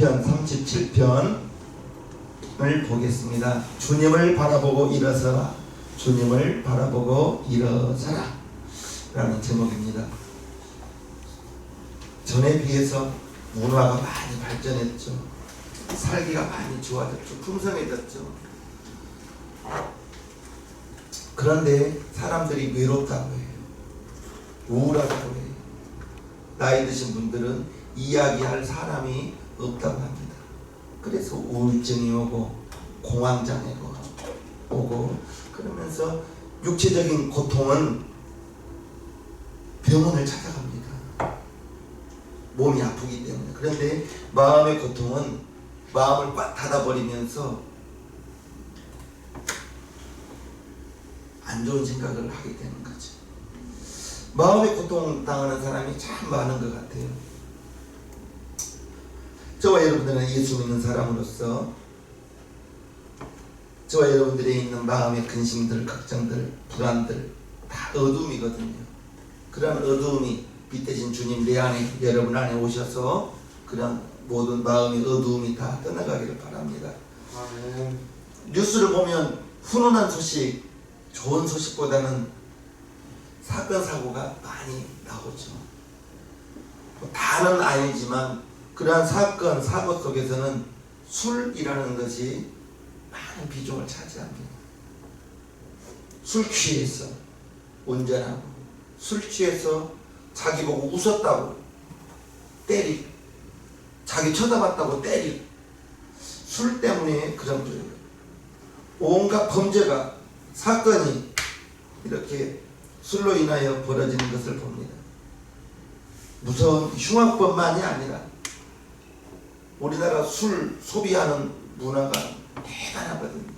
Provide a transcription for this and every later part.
37편을 보겠습니다. 주님을 바라보고 일어서라. 주님을 바라보고 일어서라 라는 제목입니다. 전에 비해서 문화가 많이 발전했죠. 살기가 많이 좋아졌죠. 풍성해졌죠. 그런데 사람들이 외롭다고 해요. 우울하다고 해요. 나이 드신 분들은 이야기할 사람이 없다고 합니다. 그래서 우울증이 오고 공황장애가 오고 그러면서 육체적인 고통은 병원을 찾아갑니다. 몸이 아프기 때문에. 그런데 마음의 고통은 마음을 꽉 닫아버리면서 안 좋은 생각을 하게 되는 거죠. 마음의 고통 당하는 사람이 참 많은 것 같아요. 저와 여러분들은 예수 믿는 사람으로서 저와 여러분들이 있는 마음의 근심들, 걱정들, 불안들 다 어둠이거든요. 그런 어두움이 빛대신 주님 내 안에, 여러분 안에 오셔서 그런 모든 마음의 어두움이 다 떠나가기를 바랍니다. 아멘. 뉴스를 보면 훈훈한 소식, 좋은 소식보다는 사건 사고가 많이 나오죠. 다는 아니지만 그러한 사건 사고 속에서는 술이라는 것이 많은 비중을 차지합니다. 술 취해서 운전하고, 술 취해서 자기 보고 웃었다고 때리고, 자기 쳐다봤다고 때리고, 술 때문에 그런 거예요. 온갖 범죄가, 사건이 이렇게 술로 인하여 벌어지는 것을 봅니다. 무서운 흉악뿐만이 아니라 우리나라 술 소비하는 문화가 대단하거든요.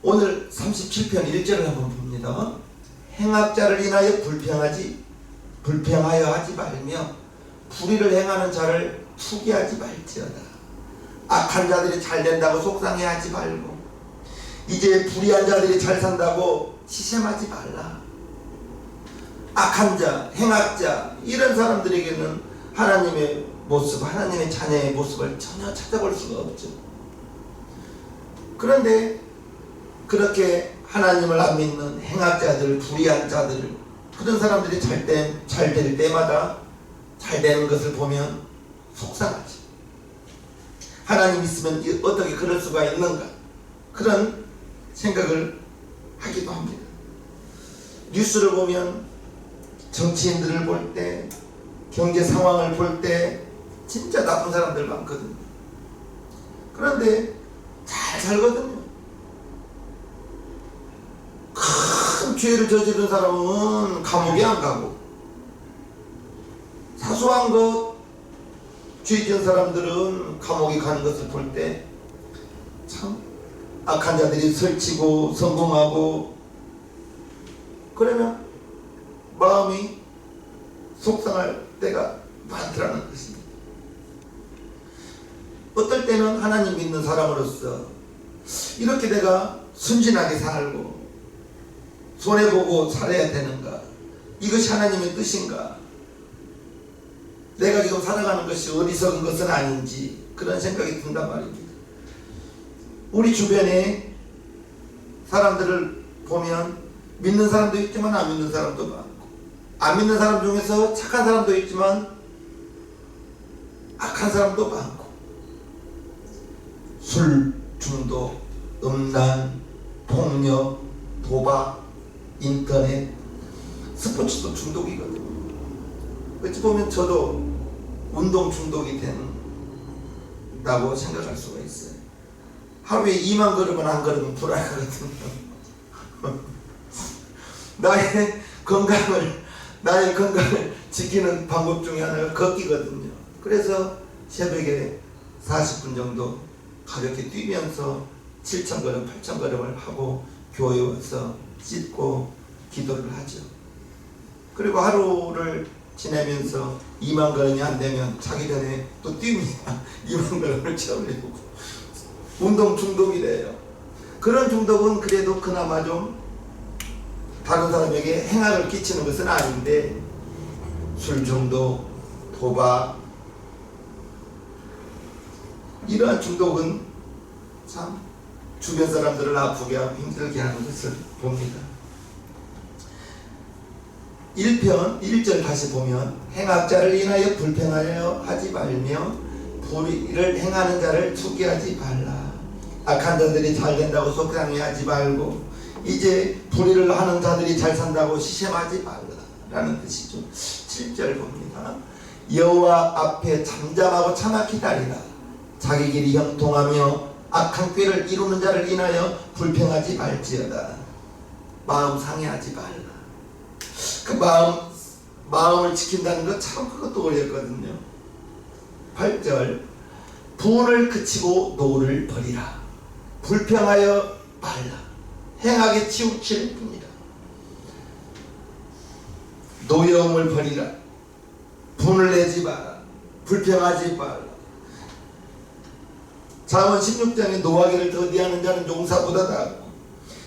오늘 37편 1절을 한번 봅니다. 행악자를 인하여 불평하여 하지 말며 불의를 행하는 자를 투기하지 말지어다. 악한 자들이 잘 된다고 속상해하지 말고 이제 불의한 자들이 잘 산다고 시샘하지 말라. 악한 자, 행악자 이런 사람들에게는 하나님의 모습, 하나님의 자녀의 모습을 전혀 찾아볼 수가 없죠. 그런데 그렇게 하나님을 안 믿는 행악자들, 불의한 자들 그런 사람들이 잘 될 때마다 잘 되는 것을 보면 속상하지. 하나님 있으면 어떻게 그럴 수가 있는가 그런 생각을 하기도 합니다. 뉴스를 보면 정치인들을 볼 때, 경제 상황을 볼 때 진짜 나쁜 사람들 많거든요. 그런데 잘 살거든요. 큰 죄를 저지른 사람은 감옥에 안 가고 사소한 것 죄 지은 사람들은 감옥에 가는 것을 볼 때 참 악한 자들이 설치고 성공하고 그러면 마음이 속상할 때가 많더라는 것입니다. 어떨 때는 하나님 믿는 사람으로서 이렇게 내가 순진하게 살고 손해보고 살아야 되는가? 이것이 하나님의 뜻인가? 내가 지금 살아가는 것이 어리석은 것은 아닌지 그런 생각이 든단 말입니다. 우리 주변에 사람들을 보면 믿는 사람도 있지만 안 믿는 사람도 많고 안 믿는 사람 중에서 착한 사람도 있지만 악한 사람도 많고 술 중독, 음란, 폭력, 도박, 인터넷, 스포츠도 중독이거든요. 어찌 보면 저도 운동 중독이 된다고 생각할 수가 있어요. 하루에 2만 걸음은 안 걸으면 불안하거든요. 나의 건강을 지키는 방법 중에 하나가 걷기거든요. 그래서 새벽에 40분 정도 가볍게 뛰면서 7,000걸음, 8,000걸음을 하고 교회에 와서 씻고 기도를 하죠. 그리고 하루를 지내면서 2만 걸음이 안 되면 자기 전에 또 뜁니다. 2만 걸음을 채우려고. 운동 중독이래요. 그런 중독은 그래도 그나마 좀 다른 사람에게 행악을 끼치는 것은 아닌데 술 중독, 도박, 이러한 중독은 참 주변 사람들을 아프게 하고 힘들게 하는 것을 봅니다. 1편 1절 다시 보면 행악자를 인하여 불평하여 하지 말며 불의를 행하는 자를 투기하지 말라. 악한 자들이 잘 된다고 속상해하지 말고 이제 불의를 하는 자들이 잘 산다고 시샘하지 말라라는 뜻이죠. 7절 봅니다. 여호와 앞에 잠잠하고 참아 기다리라. 자기 길이 형통하며 악한 꾀를 이루는 자를 인하여 불평하지 말지어다. 마음 상해하지 말라. 그 마음을 지킨다는 것 참 그것도 어렵거든요. 8절 분을 그치고 노를 버리라. 불평하여 말라. 행하게 치우칠 뿐이다. 노여움을 버리라. 분을 내지 마라. 불평하지 말라. 잠언 16장에 노하기를 더디하는 자는 용사보다 낫고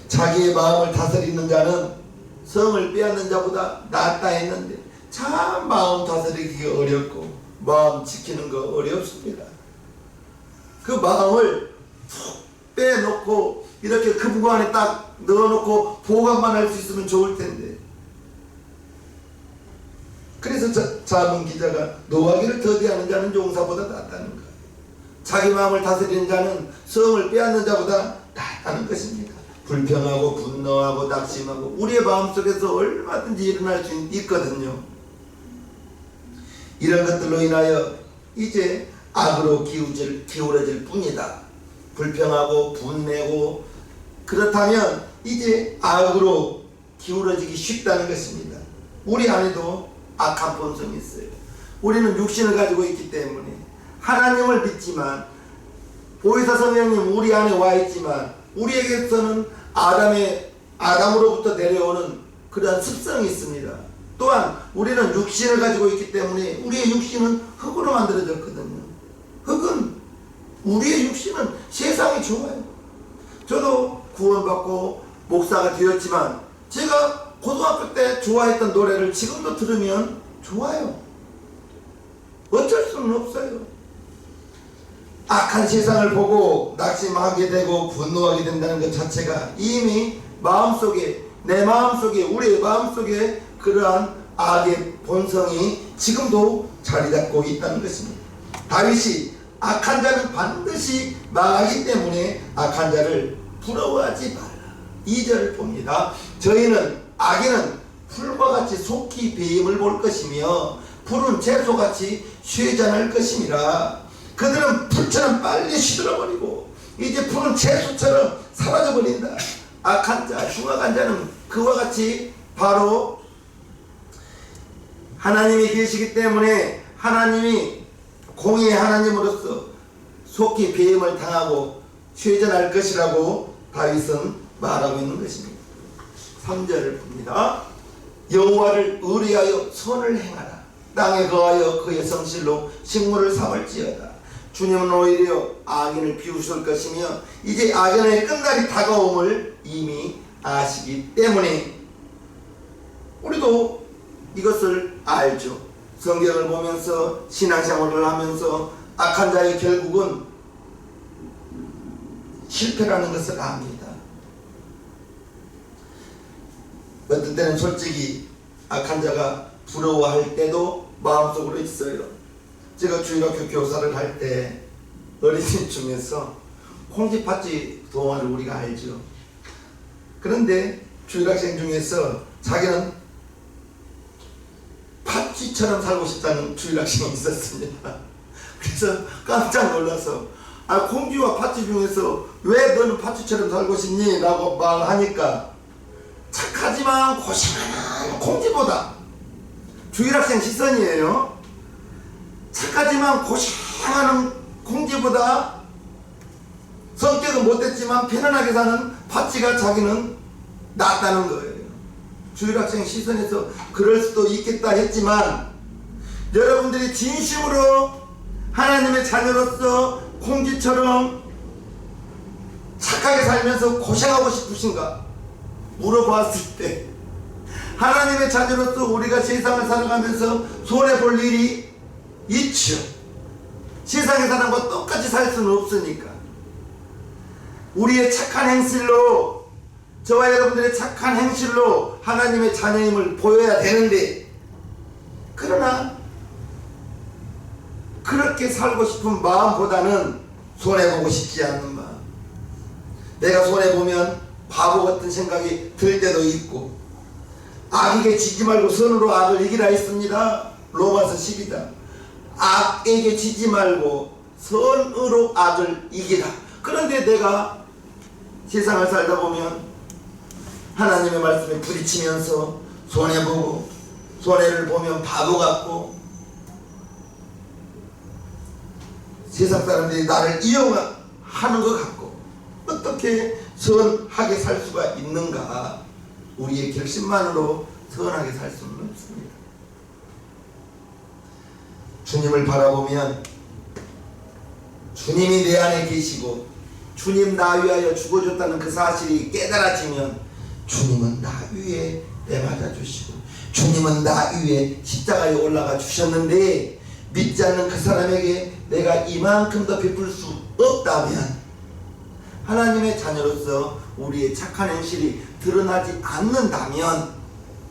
자기의 마음을 다스리는 자는 성을 빼앗는 자보다 낫다 했는데 참 마음 다스리기가 어렵고 마음 지키는 거 어렵습니다. 그 마음을 툭 빼놓고 이렇게 금고 안에 딱 넣어놓고 보관만 할 수 있으면 좋을 텐데, 그래서 잠언 기자가 노하기를 더디하는 자는 용사보다 낫다는 거예요. 자기 마음을 다스리는 자는 성을 빼앗는 자보다 낫다는 것입니다. 불평하고 분노하고 낙심하고 우리의 마음속에서 얼마든지 일어날 수 있거든요. 이런 것들로 인하여 이제 악으로 기울어질 뿐이다. 불평하고 분내고 그렇다면 이제 악으로 기울어지기 쉽다는 것입니다. 우리 안에도 악한 본성이 있어요. 우리는 육신을 가지고 있기 때문에 하나님을 믿지만 보혜사 성령님 우리 안에 와 있지만 우리에게서는 아담으로부터 내려오는 그러한 습성이 있습니다. 또한 우리는 육신을 가지고 있기 때문에 우리의 육신은 흙으로 만들어졌거든요. 흙은 우리의 육신은 세상이 좋아요. 저도 구원받고 목사가 되었지만 제가 고등학교 때 좋아했던 노래를 지금도 들으면 좋아요. 어쩔 수는 없어요. 악한 세상을 보고 낙심하게 되고 분노하게 된다는 것 자체가 이미 마음속에, 내 마음속에, 우리의 마음속에 그러한 악의 본성이 지금도 자리 잡고 있다는 것입니다. 다윗이 악한 자는 반드시 망하기 때문에 악한 자를 부러워하지 말라. 2절을 봅니다. 저희는 악에는 풀과 같이 속히 배임을 볼 것이며 푸른 채소같이 쇠잔할 것임이라. 그들은 풀처럼 빨리 시들어버리고 이제 푸른 채소처럼 사라져버린다. 악한 자, 흉악한 자는 그와 같이 바로 하나님이 계시기 때문에 하나님이 공의의 하나님으로서 속히 배임을 당하고 쇠잔할 것이라고 다윗은 말하고 있는 것입니다. 3절을 봅니다. 여호와를 의뢰하여 선을 행하라. 땅에 거하여 그의 성실로 식물을 삼을지어다. 주님은 오히려 악인을 비우실 것이며 이제 악인의 끝날이 다가옴을 이미 아시기 때문에 우리도 이것을 알죠. 성경을 보면서 신앙생활을 하면서 악한 자의 결국은 실패라는 것을 압니다. 어떤 때는 솔직히 악한 자가 부러워할 때도 마음속으로 있어요. 제가 주일학교 교사를 할 때 어린이 중에서 콩쥐팥쥐 동화를 우리가 알죠. 그런데 주일학생 중에서 자기는 팥쥐처럼 살고 싶다는 주일학생이 있었습니다. 그래서 깜짝 놀라서 콩쥐와 팥쥐 중에서 왜 너는 팥쥐처럼 살고 싶니? 라고 말하니까 착하지만 고생하는 콩쥐보다, 주일학생 시선이에요, 착하지만 고생하는 콩쥐보다 성격은 못됐지만 편안하게 사는 팥쥐가 자기는 낫다는 거예요. 주일학생 시선에서 그럴 수도 있겠다 했지만 여러분들이 진심으로 하나님의 자녀로서 콩쥐처럼 착하게 살면서 고생하고 싶으신가 물어봤을 때 하나님의 자녀로서 우리가 세상을 살아가면서 손해볼 일이 있죠. 세상의 사람과 똑같이 살 수는 없으니까 우리의 착한 행실로, 저와 여러분들의 착한 행실로 하나님의 자녀임을 보여야 되는데, 그러나 그렇게 살고 싶은 마음보다는 손해보고 싶지 않는 마음, 내가 손해보면 바보 같은 생각이 들 때도 있고, 악에게 지지 말고 선으로 악을 이기라 했습니다. 로마서 10이다. 악에게 지지 말고 선으로 악을 이기라. 그런데 내가 세상을 살다 보면 하나님의 말씀에 부딪히면서 손해보고, 손해를 보면 바보 같고, 세상 사람들이 나를 이용하는 것 같고, 어떻게 선하게 살 수가 있는가? 우리의 결심만으로 선하게 살 수는 없습니다. 주님을 바라보면 주님이 내 안에 계시고 주님 나 위하여 죽어줬다는 그 사실이 깨달아지면 주님은 나 위에 내맞아 주시고 주님은 나 위에 십자가에 올라가 주셨는데, 믿지 않는 그 사람에게 내가 이만큼 더 베풀 수 없다면 하나님의 자녀로서 우리의 착한 행실이 드러나지 않는다면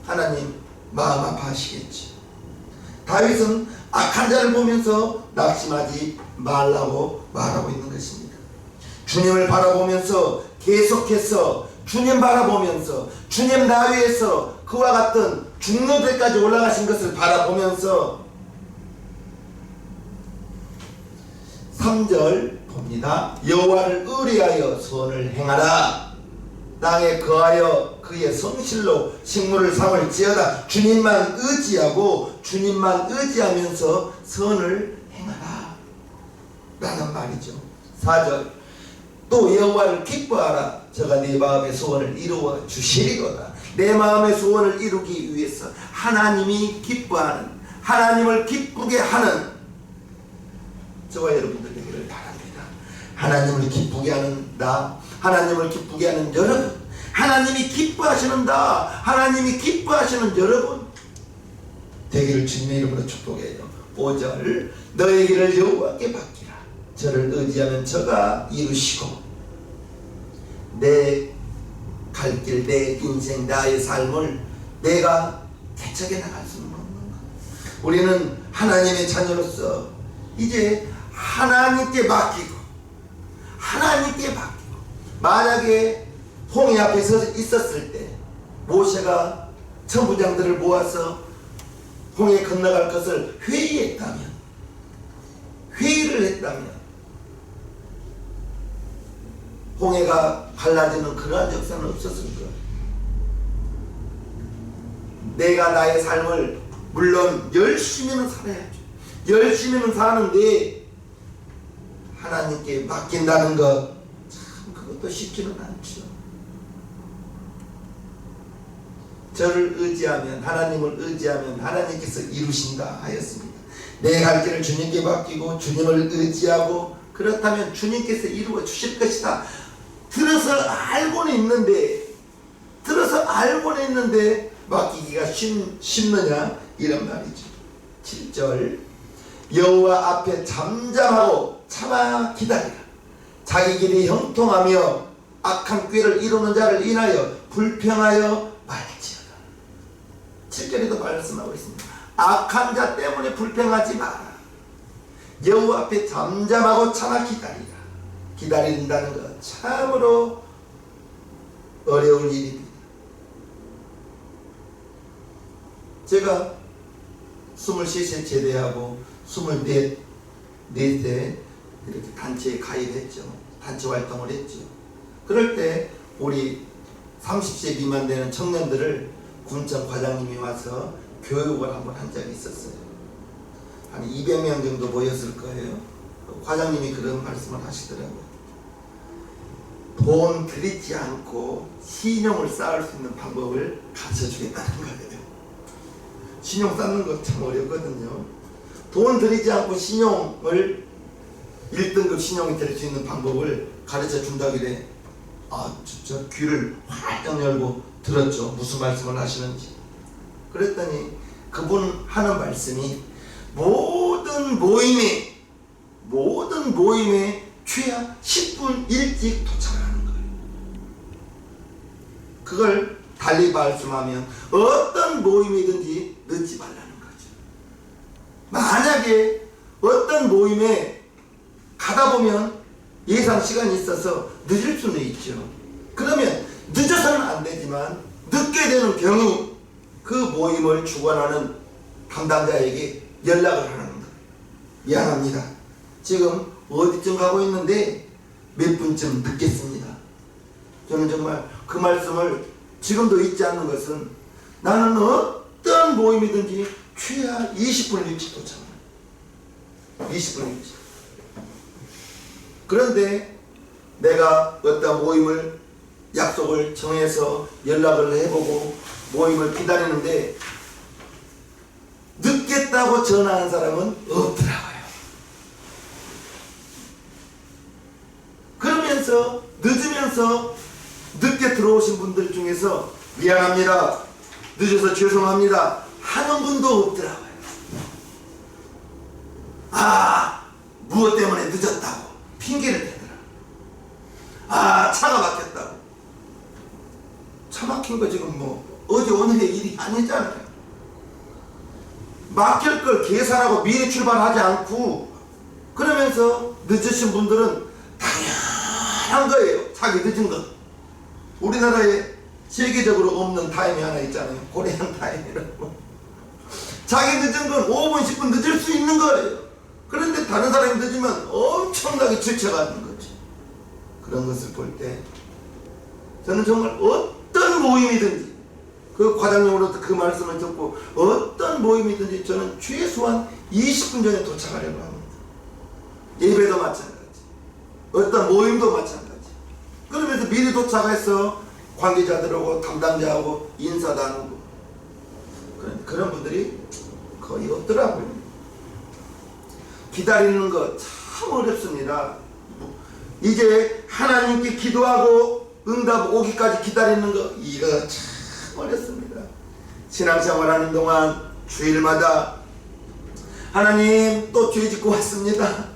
하나님 마음 아파하시겠지. 다윗은 악한 자를 보면서 낙심하지 말라고 말하고 있는 것입니다. 주님을 바라보면서 계속해서 주님 바라보면서 주님 나 위에서 그와 같은 죽는 데까지 올라가신 것을 바라보면서 3절 봅니다. 여호와를 의뢰하여 선을 행하라. 땅에 거하여 그의 성실로 식물을 삼을지어다. 주님만 의지하고 주님만 의지하면서 선을 행하라 라는 말이죠. 4절 또 여호와를 기뻐하라. 저가 네 마음의 소원을 이루어 주시리로다. 내 마음의 소원을 이루기 위해서 하나님이 기뻐하는, 하나님을 기쁘게 하는 저와 여러분들 되기를 바랍니다. 하나님을 기쁘게 하는 나, 하나님을 기쁘게 하는 여러분, 하나님이 기뻐하시는 나, 하나님이 기뻐하시는 여러분 되기를 주님의 이름으로 축복해요. 5절 너의 길을 여호와께 맡기라. 저를 의지하면 저가 이루시고 내 갈 길, 내 인생, 나의 삶을 내가 개척해 나갈 수는 없는 것. 우리는 하나님의 자녀로서 이제 하나님께 맡기고 하나님께 맡기고, 만약에 홍해 앞에 있었을 때 모세가 천부장들을 모아서 홍해 건너갈 것을 회의를 했다면 홍해가 갈라지는 그러한 역사는 없었을 거예요. 내가 나의 삶을 물론 열심히는 살아야죠. 열심히는 사는데 하나님께 맡긴다는 것, 참 그것도 쉽지는 않죠. 저를 의지하면, 하나님을 의지하면 하나님께서 이루신다 하였습니다. 내 갈 길을 주님께 맡기고 주님을 의지하고 그렇다면 주님께서 이루어 주실 것이다. 들어서 알고는 있는데 맡기기가 쉽느냐 이런 말이죠. 7절 여호와 앞에 잠잠하고 참아 기다리라. 자기 길이 형통하며 악한 꾀를 이루는 자를 인하여 불평하여 말지어다. 7절에도 말씀하고 있습니다. 악한 자 때문에 불평하지 마라. 여호와 앞에 잠잠하고 참아 기다리라. 기다린다는 것 참으로 어려운 일입니다. 제가 23세 제대하고 24세 이렇게 단체에 가입했죠. 단체 활동을 했죠. 그럴 때 우리 30세 미만 되는 청년들을 군청 과장님이 와서 교육을 한번 한 적이 있었어요. 한 200명 정도 모였을 거예요. 과장님이 그런 말씀을 하시더라고요. 돈 들이지 않고 신용을 쌓을 수 있는 방법을 가르쳐주겠다는 거예요. 신용 쌓는 거 참 어렵거든요. 돈 들이지 않고 신용을 1등급 신용이 될 수 있는 방법을 가르쳐 준다길래 저 귀를 활짝 열고 들었죠. 무슨 말씀을 하시는지. 그랬더니 그분 하는 말씀이 모든 모임에 최하 10분 일찍 도착하는 거예요. 그걸 달리 말씀하면 어떤 모임이든지 늦지 말라는 거죠. 만약에 어떤 모임에 가다 보면 예상 시간이 있어서 늦을 수는 있죠. 그러면 늦어서는 안 되지만 늦게 되는 경우 그 모임을 주관하는 담당자에게 연락을 하는 거예요. 미안합니다. 지금 어디쯤 가고 있는데 몇 분쯤 늦겠습니다. 저는 정말 그 말씀을 지금도 잊지 않는 것은 나는 어떤 모임이든지 최하 20분 일찍 도착합니다. 20분 일찍. 그런데 내가 어떤 모임을 약속을 정해서 연락을 해보고 모임을 기다리는데 늦겠다고 전화하는 사람은 없더라고요. 그러면서 늦으면서 늦게 들어오신 분들 중에서 미안합니다, 늦어서 죄송합니다 하는 분도 없더라고요. 무엇 때문에 늦었다고 핑계를 대더라. 차가 막혔다고. 차 막힌 거 지금 어제 오늘의 일이 아니잖아요. 막힐 걸 계산하고 미리 출발하지 않고 그러면서 늦으신 분들은 당연한 거예요. 자기 늦은 것. 우리나라에 세계적으로 없는 타임이 하나 있잖아요. 코리안 타임이라고. 자기 늦은 건 5분 10분 늦을 수 있는 거예요. 그런데 다른 사람이 늦으면 엄청나게 질쳐가는 거지. 그런 것을 볼 때 저는 정말 어떤 모임이든지 그 과장님으로부터 그 말씀을 듣고 어떤 모임이든지 저는 최소한 20분 전에 도착하려고 합니다. 예배도 마찬가지, 어떤 모임도 마찬가지. 그러면서 미리 도착해서 관계자들하고 담당자하고 인사도 하고 그런 분들이 거의 없더라고요. 기다리는 거 참 어렵습니다. 이제 하나님께 기도하고 응답 오기까지 기다리는 거 이거 참 어렵습니다. 신앙생활하는 동안 주일마다 하나님 또 죄 짓고 왔습니다.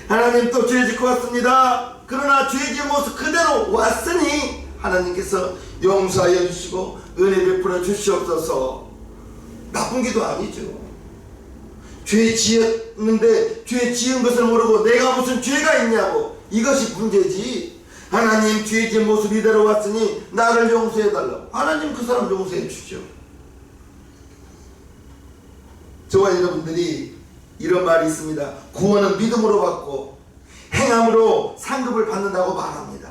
하나님 또 죄 짓고 왔습니다. 그러나 죄 지은 모습 그대로 왔으니 하나님께서 용서하여 주시고 은혜 베풀어 주시옵소서. 나쁜 기도 아니죠. 죄 지었는데 죄 지은 것을 모르고 내가 무슨 죄가 있냐고, 이것이 문제지. 하나님 죄 지은 모습 이대로 왔으니 나를 용서해 달라고. 하나님 그 사람 용서해 주시오. 저와 여러분들이 이런 말이 있습니다. 구원은 믿음으로 받고 행함으로 상급을 받는다고 말합니다.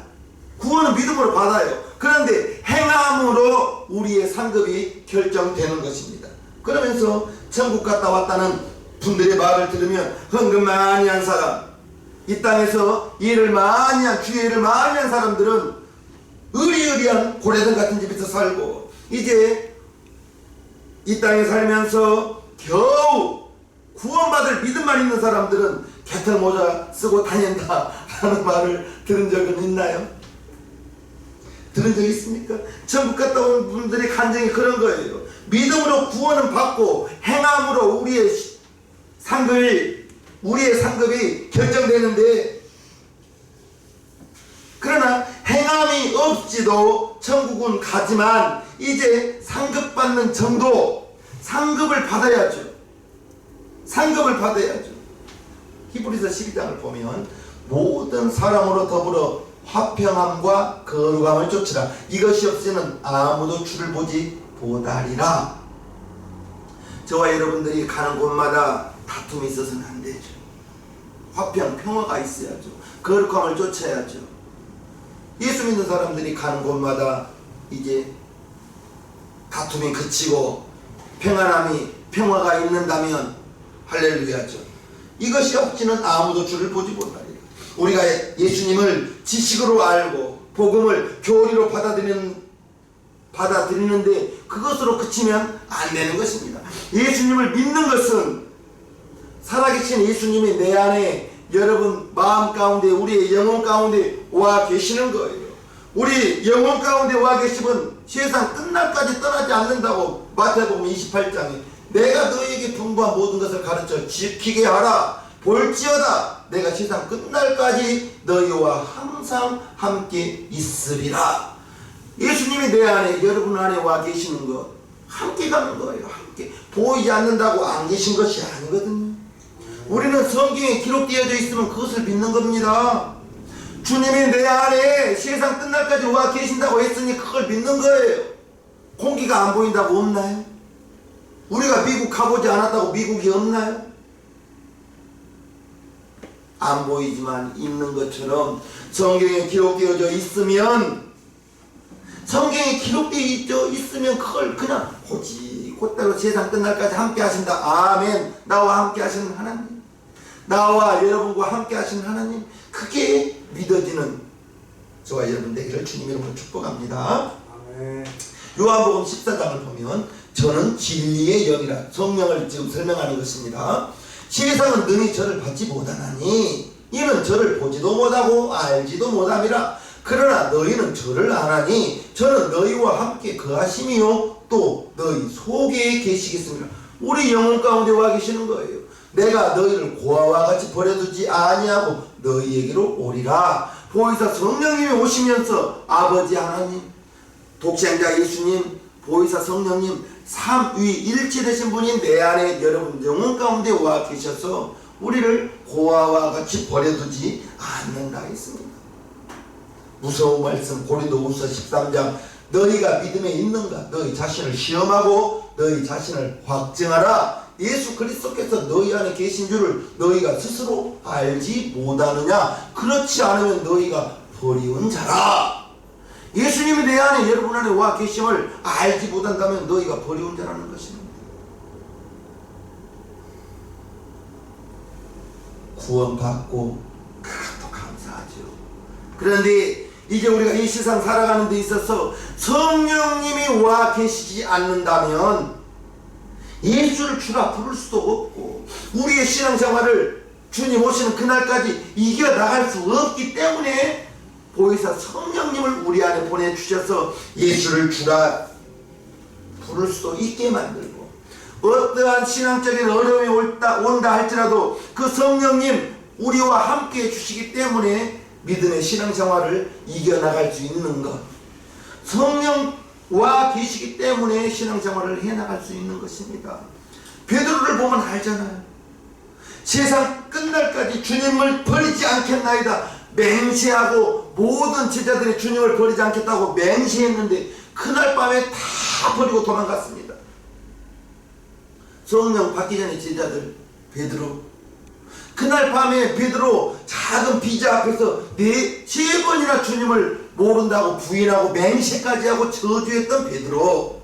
구원은 믿음으로 받아요. 그런데 행함으로 우리의 상급이 결정되는 것입니다. 그러면서 천국 갔다 왔다는 분들의 말을 들으면 헌금 많이 한 사람, 이 땅에서 일을 많이 한, 주의 일을 많이 한 사람들은 의리의리한 고래들 같은 집에서 살고 이제 이 땅에 살면서 겨우 구원받을 믿음만 있는 사람들은 개털 모자 쓰고 다닌다 라는 말을 들은 적은 있나요? 들은 적 있습니까? 천국 갔다 온 분들의 간증이 그런 거예요. 믿음으로 구원은 받고 행함으로 우리의 상급이 결정되는데, 그러나 행함이 없이도 천국은 가지만 이제 상급 받는 정도, 상급을 받아야죠. 상급을 받아야죠. 히브리서 12장을 보면 모든 사람으로 더불어 화평함과 거룩함을 쫓으라. 이것이 없이는 아무도 주를 보지 못하리라. 저와 여러분들이 가는 곳마다 다툼이 있어서는 안 되죠. 화평, 평화가 있어야죠. 거룩함을 쫓아야죠. 예수 믿는 사람들이 가는 곳마다 이제 다툼이 그치고 평화가 있는다면 할렐루야죠. 이것이 없이는 아무도 주를 보지 못하리라. 우리가 예수님을 지식으로 알고 복음을 교리로 받아들이는데 그것으로 그치면 안 되는 것입니다. 예수님을 믿는 것은 살아계신 예수님이 내 안에, 여러분 마음 가운데, 우리의 영혼 가운데 와 계시는 거예요. 우리 영혼 가운데 와 계시면 세상 끝날까지 떠나지 않는다고 마태복음 28장에 내가 너희에게 분부한 모든 것을 가르쳐 지키게 하라. 볼지어다 내가 세상 끝날까지 너희와 항상 함께 있으리라. 예수님이 내 안에, 여러분 안에 와 계시는 것, 함께 가는 거예요. 함께. 보이지 않는다고 안 계신 것이 아니거든요. 우리는 성경에 기록되어져 있으면 그것을 믿는 겁니다. 주님이 내 안에 세상 끝날까지 와 계신다고 했으니 그걸 믿는 거예요. 공기가 안 보인다고 없나요? 우리가 미국 가보지 않았다고 미국이 없나요? 안 보이지만 있는 것처럼 성경에 기록되어져 있으면, 성경에 기록되어 있으면 그걸 그냥 곧대로 세상 끝날까지 함께 하신다. 아멘. 나와 함께 하시는 하나님, 나와 여러분과 함께 하시는 하나님, 그게 믿어지는 저와 여러분 되기를 주님 이름으로 축복합니다. 아멘. 요한복음 14장을 보면 저는 진리의 영이라, 성령을 지금 설명하는 것입니다. 세상은 능히 저를 받지 못하나니 이는 저를 보지도 못하고 알지도 못함이라. 그러나 너희는 저를 아나니 저는 너희와 함께 거하심이요 또 너희 속에 계시겠습니다. 우리 영혼 가운데 와 계시는 거예요. 내가 너희를 고아와 같이 버려두지 아니하고 너희에게로 오리라. 보혜사 성령님이 오시면서 아버지 하나님, 독생자 예수님, 보혜사 성령님 삼위일체 되신 분이 내 안에 여러분 영혼 가운데 와 계셔서 우리를 고아와 같이 버려두지 않는다 했습니다. 무서운 말씀, 고린도후서 13장, 너희가 믿음에 있는가? 너희 자신을 시험하고 너희 자신을 확증하라. 예수 그리스도께서 너희 안에 계신 줄을 너희가 스스로 알지 못하느냐? 그렇지 않으면 너희가 버리운 자라. 예수님이 내 안에, 여러분 안에 와 계심을 알지 못한다면 너희가 버리운 자라는 것입니다. 구원받고 그것도 감사하죠. 그런데 이제 우리가 이 세상 살아가는 데 있어서 성령님이 와 계시지 않는다면 예수를 주라 부를 수도 없고 우리의 신앙생활을 주님 오시는 그날까지 이겨나갈 수 없기 때문에 보혜사 성령님을 우리 안에 보내주셔서 예수를 주라 부를 수도 있게 만들고, 어떠한 신앙적인 어려움이 온다 할지라도 그 성령님 우리와 함께 해주시기 때문에 믿음의 신앙생활을 이겨나갈 수 있는 것, 성령와 계시기 때문에 신앙생활을 해나갈 수 있는 것입니다. 베드로를 보면 알잖아요. 세상 끝날까지 주님을 버리지 않겠나이다 맹세하고 모든 제자들이 주님을 버리지 않겠다고 맹세했는데 그날 밤에 다 버리고 도망갔습니다. 성령 받기 전에 제자들 베드로, 그날 밤에 베드로 작은 비자 앞에서 3번이나 주님을 모른다고 부인하고 맹세까지 하고 저주했던 베드로,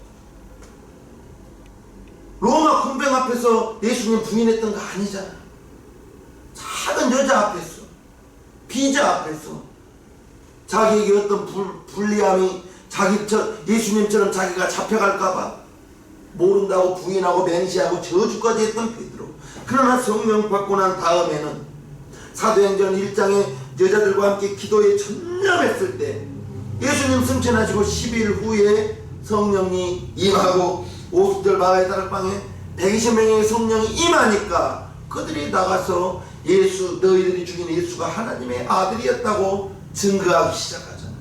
로마 군병 앞에서 예수님 부인했던 거 아니잖아. 작은 여자 앞에서, 비자 앞에서 자기에게 어떤 불리함이, 예수님처럼 자기가 잡혀갈까봐 모른다고 부인하고 맹세하고 저주까지 했던 베드로. 그러나 성령 받고 난 다음에는 사도행전 1장에 여자들과 함께 기도에 전념했을 때 예수님 승천하시고 10일 후에 성령이 임하고 50절 마가의 다락방에 120명의 성령이 임하니까 그들이 나가서 예수, 너희들이 죽인 예수가 하나님의 아들이었다고 증거하기 시작하잖아요.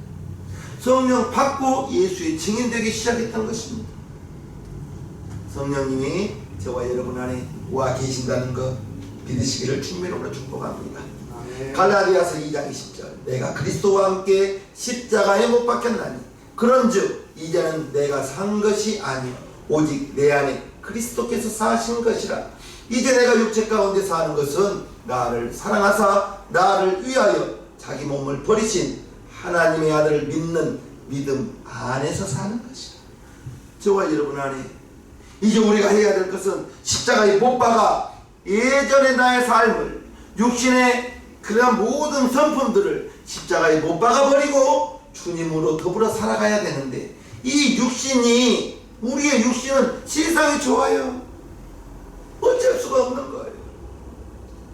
성령 받고 예수의 증인되기 시작했던 것입니다. 성령님이 저와 여러분 안에 와 계신다는 것 믿으시기를 주님으로 축복합니다. 갈라디아서 2장 20절, 내가 그리스도와 함께 십자가에 못 박혔나니 그런즉 이제는 내가 산 것이 아니요 오직 내 안에 그리스도께서 사신 것이라. 이제 내가 육체 가운데 사는 것은 나를 사랑하사 나를 위하여 자기 몸을 버리신 하나님의 아들을 믿는 믿음 안에서 사는 것이라. 저와 여러분 안에 이제 우리가 해야 될 것은 십자가에 못 박아 예전의 나의 삶을, 육신의 그런 모든 성품들을 십자가에 못 박아버리고 주님으로 더불어 살아가야 되는데, 이 육신이, 우리의 육신은 세상이 좋아요. 어쩔 수가 없는 거예요.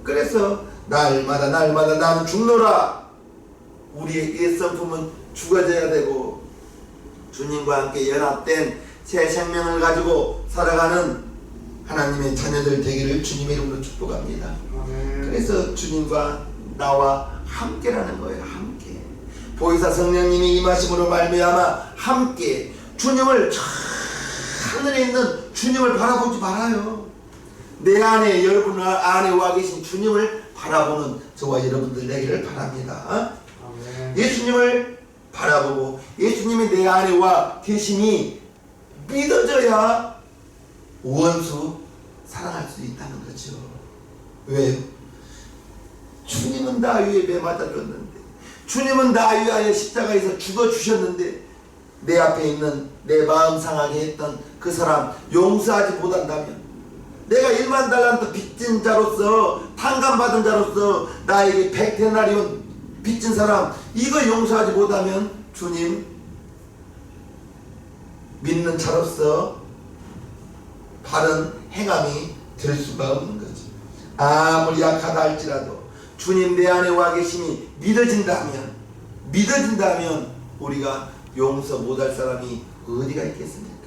그래서 날마다 나는 죽노라. 우리의 옛 성품은 죽어져야 되고 주님과 함께 연합된 새 생명을 가지고 살아가는 하나님의 자녀들 되기를 주님의 이름으로 축복합니다. 그래서 주님과 나와 함께라는 거예요. 함께 보혜사 성령님이 임하심으로 말미암아 함께 주님을 하늘에 있는 주님을 바라보지 말아요. 내 안에 여러분 안에 와 계신 주님을 바라보는 저와 여러분들 되기를 바랍니다. 예수님을 바라보고 예수님이 내 안에 와 계심이 믿어져야 원수 사랑할 수 있다는 거죠. 왜요? 주님은 나 위에 매 맞아줬는데, 주님은 나 위하여 십자가에서 죽어주셨는데, 내 앞에 있는 내 마음 상하게 했던 그 사람 용서하지 못한다면, 내가 1만 달란트 빚진 자로서, 탕감받은 자로서 나에게 100데나리온 빚진 사람 이거 용서하지 못하면 주님 믿는 자로서 바른 행함이 될 수가 없는 거죠. 아무리 약하다 할지라도 주님 내 안에 와 계심이 믿어진다면 우리가 용서 못할 사람이 어디가 있겠습니까?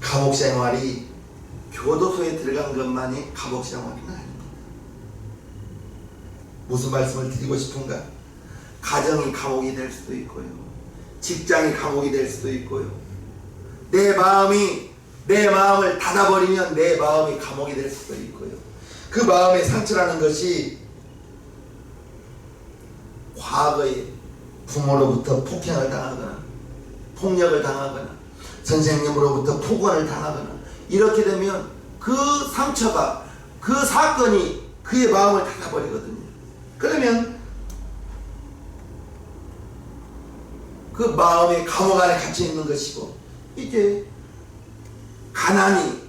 감옥 생활이 교도소에 들어간 것만이 감옥 생활은 아닙니다. 무슨 말씀을 드리고 싶은가? 가정이 감옥이 될 수도 있고요, 직장이 감옥이 될 수도 있고요, 내 마음을 닫아버리면 내 마음이 감옥이 될 수도 있고요. 그 마음의 상처라는 것이 과거에 부모로부터 폭행을 당하거나 폭력을 당하거나 선생님으로부터 폭언을 당하거나 이렇게 되면 그 상처가, 그 사건이 그의 마음을 닫아버리거든요. 그러면 그 마음의 감옥 안에 갇혀 있는 것이고, 이제 가난이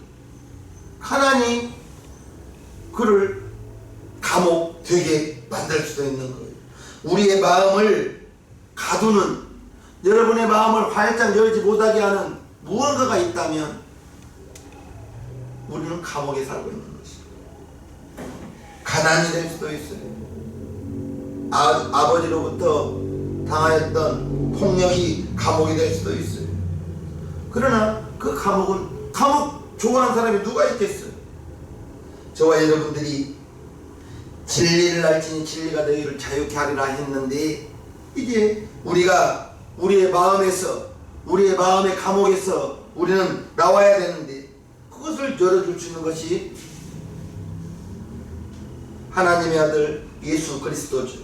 그를 감옥 되게 만들 수도 있는 거예요. 우리의 마음을 가두는, 여러분의 마음을 활짝 열지 못하게 하는 무언가가 있다면 우리는 감옥에 살고 있는 것이죠. 가난이 될 수도 있어요. 아버지로부터 당하였던 폭력이 감옥이 될 수도 있어요. 그러나 그 감옥 좋아하는 사람이 누가 있겠어요? 저와 여러분들이 진리를 알지니 진리가 너희를 자유케 하리라 했는데, 이제 우리가 우리의 마음의 감옥에서 우리는 나와야 되는데, 그것을 열어줄 수 있는 것이 하나님의 아들 예수 그리스도죠.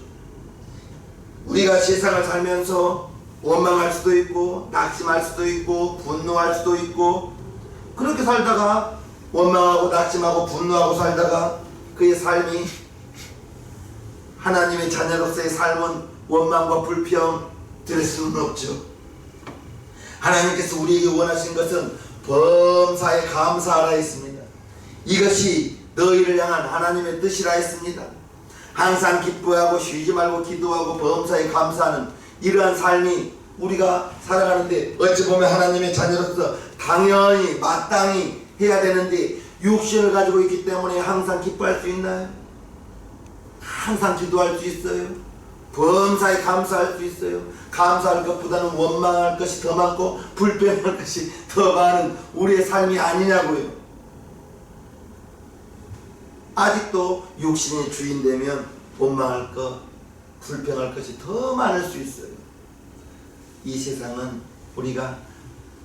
우리가 세상을 살면서 원망할 수도 있고 낙심할 수도 있고 분노할 수도 있고, 그렇게 살다가 원망하고 낙심하고 분노하고 살다가 그의 삶이, 하나님의 자녀로서의 삶은 원망과 불평 될 수는 없죠. 하나님께서 우리에게 원하신 것은 범사에 감사하라 했습니다. 이것이 너희를 향한 하나님의 뜻이라 했습니다. 항상 기뻐하고 쉬지 말고 기도하고 범사에 감사하는 이러한 삶이 우리가 살아가는데, 어찌 보면 하나님의 자녀로서 당연히 마땅히 해야 되는데, 육신을 가지고 있기 때문에 항상 기뻐할 수 있나요? 항상 기도할 수 있어요? 범사에 감사할 수 있어요? 감사할 것보다는 원망할 것이 더 많고 불평할 것이 더 많은 우리의 삶이 아니냐고요. 아직도 육신이 주인되면 원망할 것, 불평할 것이 더 많을 수 있어요. 이 세상은 우리가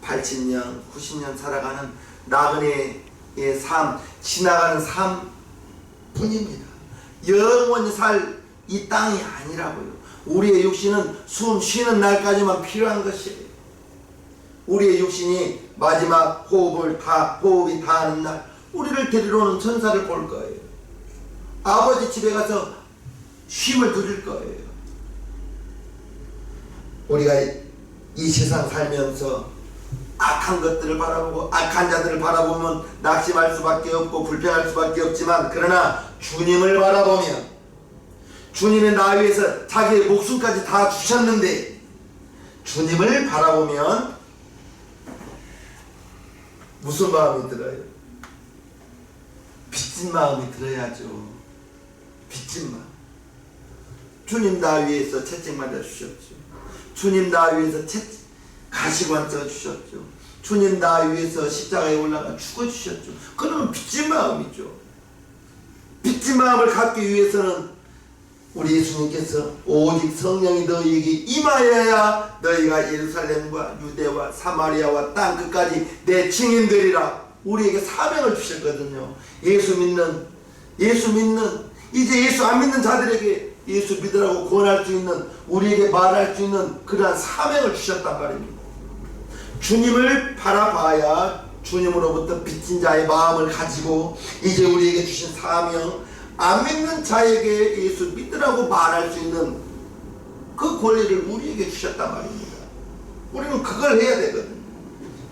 80년, 90년 살아가는 나그네의 삶, 지나가는 삶 뿐입니다. 영원히 살 이 땅이 아니라고요. 우리의 육신은 숨 쉬는 날까지만 필요한 것이에요. 우리의 육신이 마지막 호흡이 다 하는 날, 우리를 데리러 오는 천사를 볼 거예요. 아버지 집에 가서 쉼을 두릴 거예요. 우리가 이 세상 살면서 악한 것들을 바라보고 악한 자들을 바라보면 낙심할 수밖에 없고 불평할 수밖에 없지만, 그러나 주님을 바라보면, 주님의 나 위해서 자기의 목숨까지 다 주셨는데 주님을 바라보면 무슨 마음이 들어요? 빚진 마음이 들어야죠. 빚진 마음. 주님 나 위해서 채찍 맞아 주셨죠. 주님 나 위해서 가시관 써주셨죠. 주님 나 위해서 십자가에 올라가 죽어주셨죠. 그러면 빚진 마음이죠. 빚진 마음을 갖기 위해서는 우리 예수님께서 오직 성령이 너희에게 임하여야 너희가 예루살렘과 유대와 사마리아와 땅 끝까지 내 증인되리라. 우리에게 사명을 주셨거든요. 예수 믿는 이제 예수 안 믿는 자들에게 예수 믿으라고 권할 수 있는, 우리에게 말할 수 있는 그러한 사명을 주셨단 말입니다. 주님을 바라봐야 주님으로부터 빚진 자의 마음을 가지고 이제 우리에게 주신 사명, 안 믿는 자에게 예수 믿으라고 말할 수 있는 그 권리를 우리에게 주셨단 말입니다. 우리는 그걸 해야 되거든요.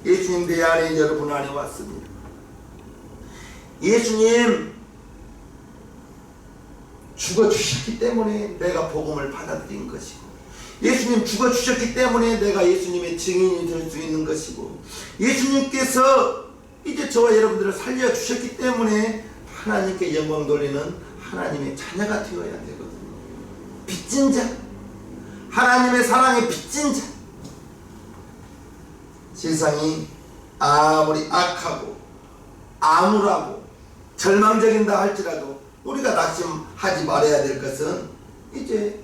예수님 내 안에 여러분 안에 왔습니다. 예수님 죽어주셨기 때문에 내가 복음을 받아들인 것이고, 예수님 죽어주셨기 때문에 내가 예수님의 증인이 될 수 있는 것이고, 예수님께서 이제 저와 여러분들을 살려주셨기 때문에 하나님께 영광 돌리는 하나님의 자녀가 되어야 되거든요. 빚진 자, 하나님의 사랑에 빚진 자. 세상이 아무리 악하고 암울하고 절망적인다 할지라도 우리가 낙심하지 말아야 될 것은 이제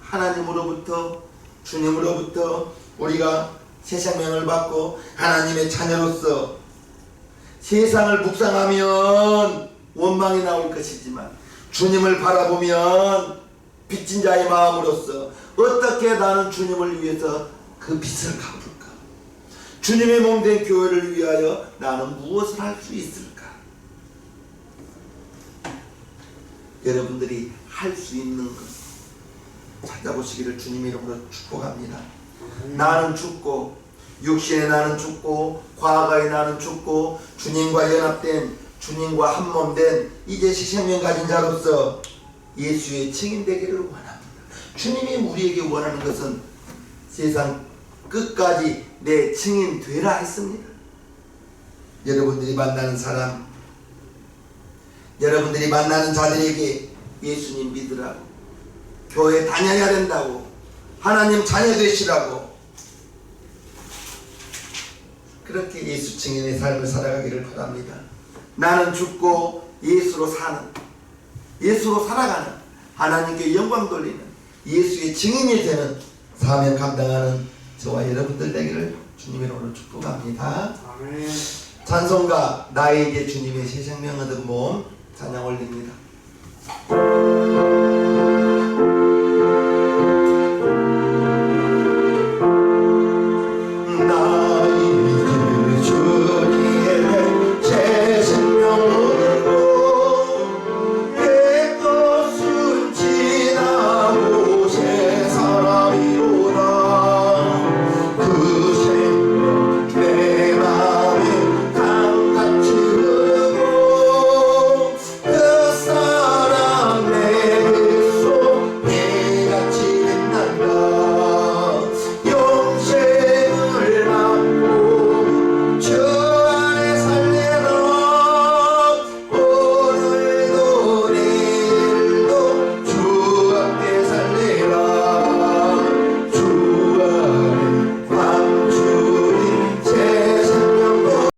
하나님으로부터, 주님으로부터 우리가 새 생명을 받고 하나님의 자녀로서 세상을 묵상하면 원망이 나올 것이지만 주님을 바라보면 빚진 자의 마음으로서 어떻게 나는 주님을 위해서 그 빚을 갚을까? 주님의 몸된 교회를 위하여 나는 무엇을 할 수 있을까? 여러분들이 할 수 있는 것 찾아보시기를 주님의 이름으로 축복합니다. 나는 죽고, 육신의 나는 죽고, 과거의 나는 죽고, 주님과 연합된, 주님과 한몸된 이제 생명 가진 자로서 예수의 증인되기를 원합니다. 주님이 우리에게 원하는 것은 세상 끝까지 내 증인 되라 했습니다. 여러분들이 만나는 사람, 여러분들이 만나는 자들에게 예수님 믿으라고, 교회 다녀야 된다고, 하나님 자녀 되시라고, 그렇게 예수 증인의 삶을 살아가기를 바랍니다. 나는 죽고 예수로 사는, 예수로 살아가는, 하나님께 영광 돌리는 예수의 증인이 되는 사명 감당하는 저와 여러분들 되기를 주님의 이름으로 축복합니다. 아멘. 찬송가 나에게 주님의 새 생명 얻은 몸 찬양 올립니다.